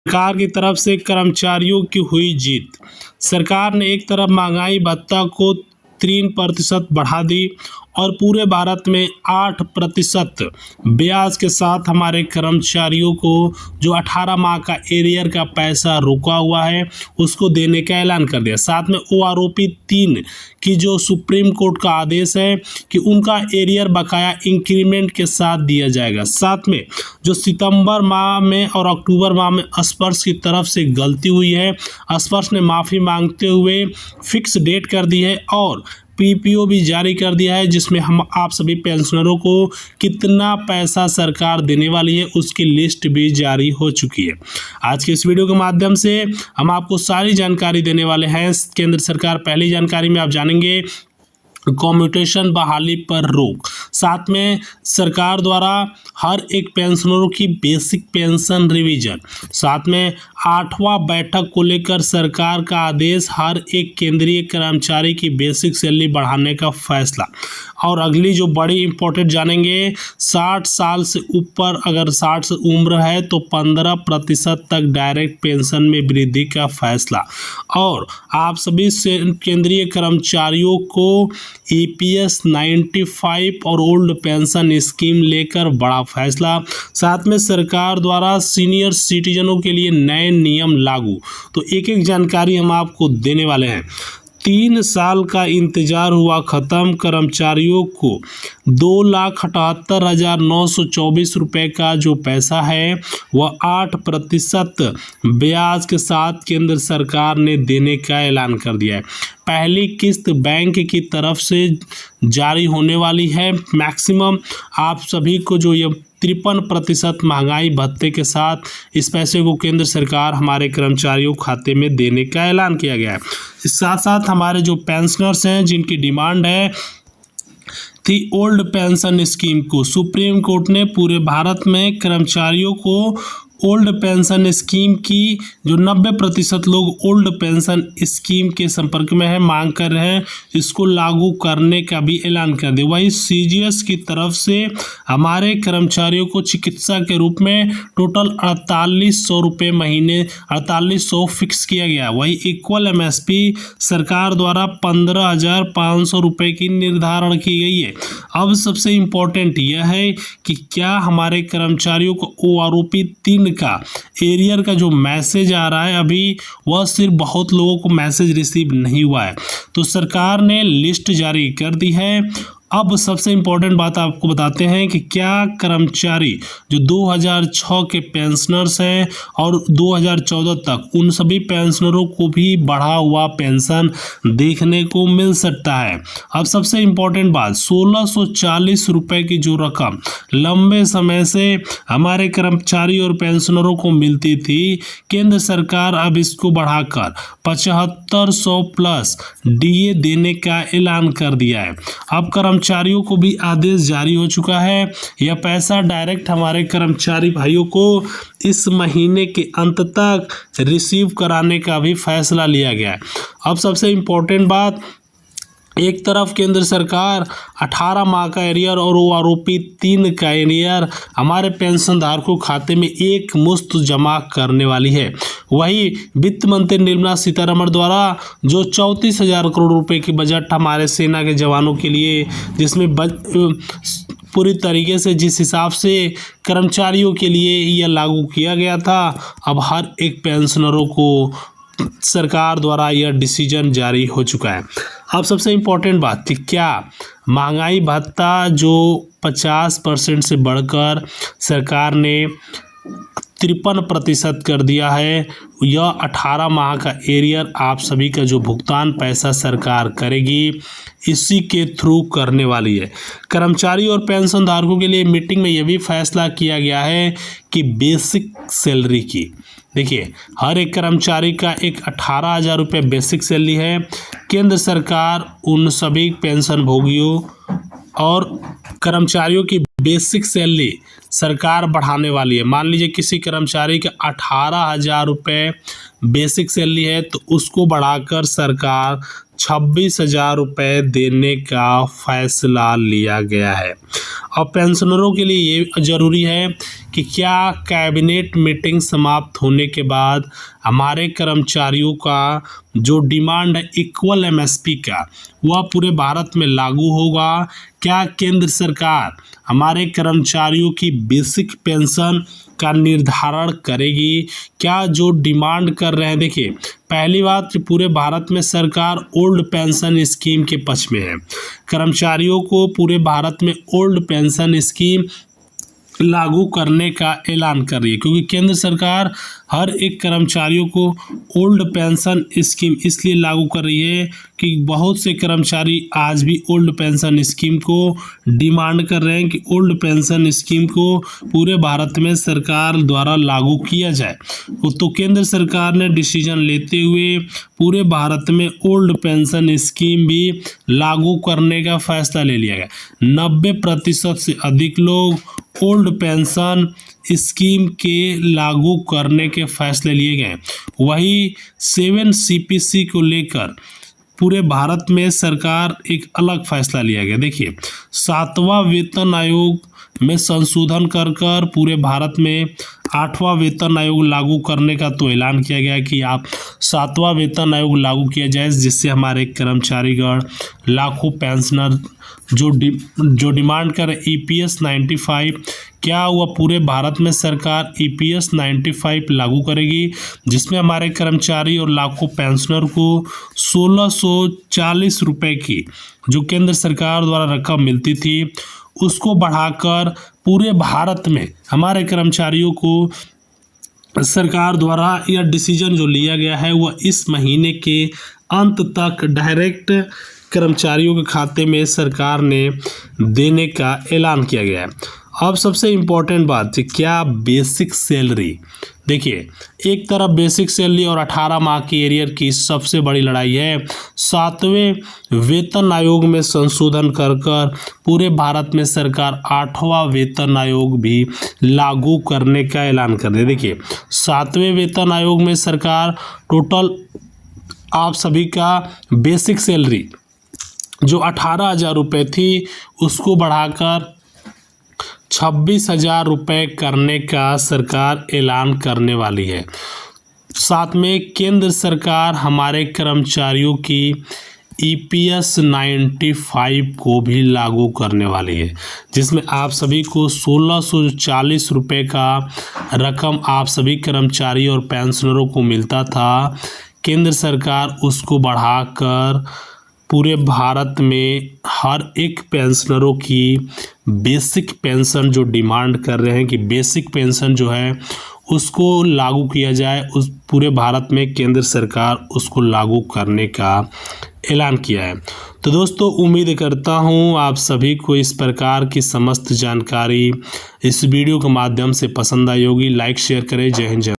सरकार की तरफ से कर्मचारियों की हुई जीत। सरकार ने एक तरफ महंगाई भत्ता को 3% बढ़ा दी और पूरे भारत में 8% ब्याज के साथ हमारे कर्मचारियों को जो 18 माह का एरियर का पैसा रुका हुआ है उसको देने का ऐलान कर दिया। साथ में वो आरोपी 3 की जो सुप्रीम कोर्ट का आदेश है कि उनका एरियर बकाया इंक्रीमेंट के साथ दिया जाएगा। साथ में जो सितंबर माह में और अक्टूबर माह में स्पर्श की तरफ से गलती हुई है, स्पर्श ने माफ़ी मांगते हुए फिक्स डेट कर दी है और पीपीओ भी जारी कर दिया है, जिसमें हम आप सभी पेंशनरों को कितना पैसा सरकार देने वाली है उसकी लिस्ट भी जारी हो चुकी है। आज के इस वीडियो के माध्यम से हम आपको सारी जानकारी देने वाले हैं। केंद्र सरकार, पहली जानकारी में आप जानेंगे कम्यूटेशन बहाली पर रोक। साथ में सरकार द्वारा हर एक पेंशनरों की बेसिक पेंशन रिवीजन। साथ में 8वां बैठक को लेकर सरकार का आदेश, हर एक केंद्रीय कर्मचारी की बेसिक सैलरी बढ़ाने का फैसला। और अगली जो बड़ी इंपॉर्टेंट जानेंगे, 60 साल से ऊपर अगर 60 से उम्र है तो 15% तक डायरेक्ट पेंशन में वृद्धि का फैसला। और आप सभी केंद्रीय कर्मचारियों को EPS 95 और ओल्ड पेंशन स्कीम लेकर बड़ा फैसला। साथ में सरकार द्वारा सीनियर सिटीजनों के लिए नए नियम लागू। तो एक एक जानकारी हम आपको देने वाले हैं। 3 साल का इंतजार हुआ खत्म। कर्मचारियों को 2,78,924 रुपये का जो पैसा है वह 8% ब्याज के साथ केंद्र सरकार ने देने का ऐलान कर दिया है। पहली किस्त बैंक की तरफ से जारी होने वाली है। मैक्सिमम आप सभी को जो ये 53% महंगाई भत्ते के साथ इस पैसे को केंद्र सरकार हमारे कर्मचारियों खाते में देने का ऐलान किया गया है। इस साथ साथ हमारे जो पेंशनर्स हैं जिनकी डिमांड है थी ओल्ड पेंशन स्कीम को, सुप्रीम कोर्ट ने पूरे भारत में कर्मचारियों को ओल्ड पेंशन स्कीम की जो 90% लोग ओल्ड पेंशन स्कीम के संपर्क में है, मांग कर रहे हैं, इसको लागू करने का भी ऐलान कर दिया। वही CGS की तरफ से हमारे कर्मचारियों को चिकित्सा के रूप में टोटल 4800 रुपये महीने 4800 फिक्स किया गया। वही इक्वल MSP सरकार द्वारा 15,500 रुपये की निर्धारण की गई है। अब सबसे इम्पोर्टेंट यह है कि क्या हमारे कर्मचारियों को आरोपी 3 का एरियर का जो मैसेज आ रहा है, अभी वह सिर्फ बहुत लोगों को मैसेज रिसीव नहीं हुआ है। तो सरकार ने लिस्ट जारी कर दी है। अब सबसे इम्पोर्टेंट बात आपको बताते हैं कि क्या कर्मचारी जो 2006 के पेंशनर्स हैं और 2014 तक, उन सभी पेंशनरों को भी बढ़ा हुआ पेंशन देखने को मिल सकता है। अब सबसे इम्पोर्टेंट बात, 1640 रुपये की जो रकम लंबे समय से हमारे कर्मचारी और पेंशनरों को मिलती थी, केंद्र सरकार अब इसको बढ़ाकर 7500 प्लस DA देने का ऐलान कर दिया है। अब कर्मचारियों को भी आदेश जारी हो चुका है। यह पैसा डायरेक्ट हमारे कर्मचारी भाइयों को इस महीने के अंत तक रिसीव कराने का भी फैसला लिया गया है। अब सबसे इम्पोर्टेंट बात, एक तरफ केंद्र सरकार 18 माह का एरियर और वो आरोपी 3 का एरियर हमारे पेंशनधारकों खाते में एक मुश्त जमा करने वाली है। वही वित्त मंत्री निर्मला सीतारमण द्वारा जो 34,000 करोड़ रुपए की बजट हमारे सेना के जवानों के लिए, जिसमें पूरी तरीके से जिस हिसाब से कर्मचारियों के लिए यह लागू किया गया था, अब हर एक पेंशनरों को सरकार द्वारा यह डिसीजन जारी हो चुका है। अब सबसे इम्पोर्टेंट बात कि क्या महंगाई भत्ता जो 50% से बढ़कर सरकार ने 53% कर दिया है, यह 18 माह का एरियर आप सभी का जो भुगतान पैसा सरकार करेगी इसी के थ्रू करने वाली है। कर्मचारी और पेंशन धारकों के लिए मीटिंग में यह भी फैसला किया गया है कि बेसिक सैलरी की, देखिए हर एक कर्मचारी का एक 18,000 रुपये बेसिक सैलरी है। केंद्र सरकार उन सभी पेंशन भोगियों और कर्मचारियों की बेसिक सैलरी सरकार बढ़ाने वाली है। मान लीजिए किसी कर्मचारी का 18,000 रुपये बेसिक सैलरी है तो उसको बढ़ाकर सरकार 26,000 रुपये देने का फैसला लिया गया है। अब पेंशनरों के लिए ये ज़रूरी है कि क्या कैबिनेट मीटिंग समाप्त होने के बाद हमारे कर्मचारियों का जो डिमांड है इक्वल एमएसपी का वह पूरे भारत में लागू होगा। क्या केंद्र सरकार हमारे कर्मचारियों की बेसिक पेंशन का निर्धारण करेगी? क्या जो डिमांड कर रहे हैं, देखिए पहली बात कि पूरे भारत में सरकार ओल्ड पेंशन स्कीम के पक्ष में है। कर्मचारियों को पूरे भारत में ओल्ड पेंशन स्कीम लागू करने का ऐलान कर रही है, क्योंकि केंद्र सरकार हर एक कर्मचारियों को ओल्ड पेंशन स्कीम इसलिए लागू कर रही है कि बहुत से कर्मचारी आज भी ओल्ड पेंशन स्कीम को डिमांड कर रहे हैं कि ओल्ड पेंशन स्कीम को पूरे भारत में सरकार द्वारा लागू किया जाए। तो केंद्र सरकार ने डिसीजन लेते हुए पूरे भारत में ओल्ड पेंशन स्कीम भी लागू करने का फैसला ले लिया गया। 90% से अधिक लोग ओल्ड पेंशन स्कीम के लागू करने के फैसले लिए गए। वही 7 CPC को लेकर पूरे भारत में सरकार एक अलग फैसला लिया गया। देखिए 7वां वेतन आयोग में संशोधन कर पूरे भारत में 8वां वेतन आयोग लागू करने का तो ऐलान किया गया कि आप 7वां वेतन आयोग लागू किया जाए, जिससे हमारे कर्मचारीगण लाखों पेंशनर जो डिमांड कर EPS 95, क्या वह पूरे भारत में सरकार EPS 95 लागू करेगी, जिसमें हमारे कर्मचारी और लाखों पेंशनर को 1640 रुपये की जो केंद्र सरकार द्वारा रकम मिलती थी उसको बढ़ाकर पूरे भारत में हमारे कर्मचारियों को सरकार द्वारा यह डिसीजन जो लिया गया है वह इस महीने के अंत तक डायरेक्ट कर्मचारियों के खाते में सरकार ने देने का ऐलान किया गया है। अब सबसे इम्पोर्टेंट बात है क्या बेसिक सैलरी। देखिए एक तरफ बेसिक सैलरी और 18 माह की एरियर की सबसे बड़ी लड़ाई है। 7वें वेतन आयोग में संशोधन कर पूरे भारत में सरकार 8वां वेतन आयोग भी लागू करने का ऐलान कर दे। देखिए 7वें वेतन आयोग में सरकार टोटल आप सभी का बेसिक सैलरी जो 18,000 रुपये थी उसको बढ़ाकर 26,000 रुपये करने का सरकार ऐलान करने वाली है। साथ में केंद्र सरकार हमारे कर्मचारियों की EPS 95 को भी लागू करने वाली है, जिसमें आप सभी को 1640 रुपये का रकम आप सभी कर्मचारी और पेंशनरों को मिलता था। केंद्र सरकार उसको बढ़ाकर पूरे भारत में हर एक पेंशनरों की बेसिक पेंशन जो डिमांड कर रहे हैं कि बेसिक पेंशन जो है उसको लागू किया जाए, उस पूरे भारत में केंद्र सरकार उसको लागू करने का ऐलान किया है। तो दोस्तों उम्मीद करता हूँ आप सभी को इस प्रकार की समस्त जानकारी इस वीडियो के माध्यम से पसंद आई होगी। लाइक शेयर करें। जय हिंद।